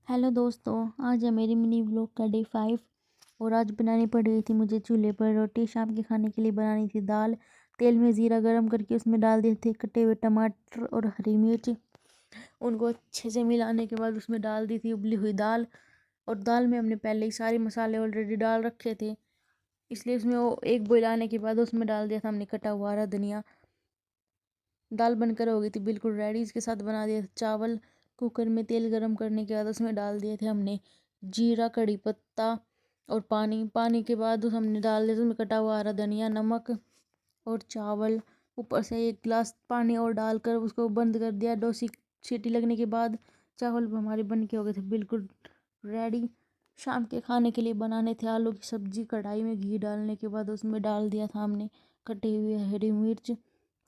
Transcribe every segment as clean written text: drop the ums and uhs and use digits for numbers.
Hello दोस्तों, आज है मेरी मिनी व्लॉग का डे 5। और आज बनानी पड़ रही थी मुझे चूल्हे पर रोटी। शाम के खाने के लिए बनानी थी दाल। तेल में ज़ीरा गरम करके उसमें डाल दिए थे कटे हुए टमाटर और हरी मिर्च। उनको अच्छे से मिलाने के बाद उसमें डाल दी थी उबली हुई दाल। और दाल में हमने पहले ही सारे मसाले ऑलरेडी डाल रखे थे, इसलिए उसमें वो एक बॉईल आने के बाद उसमें डाल दिया था हमने कटा हुआ हरा धनिया। दाल बनकर हो गई थी बिल्कुल रेडी। इसके साथ बना दिया था चावल। कुकर में तेल गरम करने के बाद उसमें डाल दिए थे हमने जीरा, कड़ी पत्ता और पानी। पानी के बाद हमने डाल दिया उसमें कटा हुआ हरा धनिया, नमक और चावल। ऊपर से 1 गिलास पानी और डालकर उसको बंद कर दिया। 2 सीटी लगने के बाद चावल हमारे बन के हो गए थे बिल्कुल रेडी। शाम के खाने के लिए बनाने थे आलू की सब्जी। कढ़ाई में घी डालने के बाद उसमें डाल दिया था हमने कटी हुई हरी मिर्च,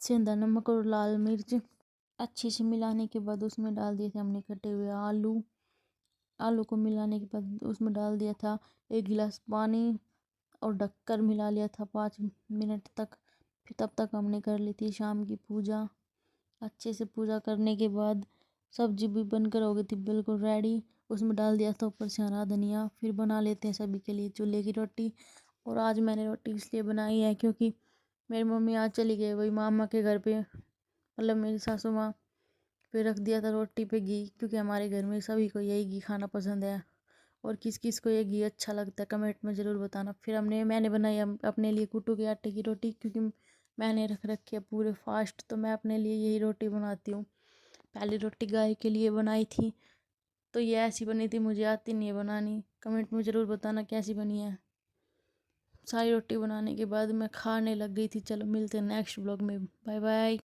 सेंधा नमक और लाल मिर्च। अच्छे से मिलाने के बाद उसमें डाल दिए थे हमने कटे हुए आलू। आलू को मिलाने के बाद उसमें डाल दिया था 1 गिलास पानी और ढककर मिला लिया था 5 मिनट तक। फिर तब तक हमने कर ली थी शाम की पूजा। अच्छे से पूजा करने के बाद सब्जी भी बनकर हो गई थी बिल्कुल रेडी। उसमें डाल दिया था ऊपर से हरा धनिया। फिर बना लेते हैं सभी के लिए चूल्हे की रोटी। और आज मैंने रोटी इसलिए बनाई है क्योंकि मेरी मम्मी आज चली गई वही मामा के घर पे, मतलब मेरी सासू माँ। फिर रख दिया था रोटी पे घी, क्योंकि हमारे घर में सभी को यही घी खाना पसंद है। और किस किस को ये घी अच्छा लगता है कमेंट में ज़रूर बताना। फिर मैंने बनाई अपने लिए कुट्टू के आटे की रोटी, क्योंकि मैंने रख रखी है पूरे फास्ट, तो मैं अपने लिए यही रोटी बनाती हूँ। पहली रोटी गाय के लिए बनाई थी, तो ये ऐसी बनी थी, मुझे आती नहीं है बनानी। कमेंट में ज़रूर बताना कैसी बनी है। सारी रोटी बनाने के बाद मैं खाने लग गई थी। चलो मिलते हैं नेक्स्ट ब्लॉग में। Bye bye.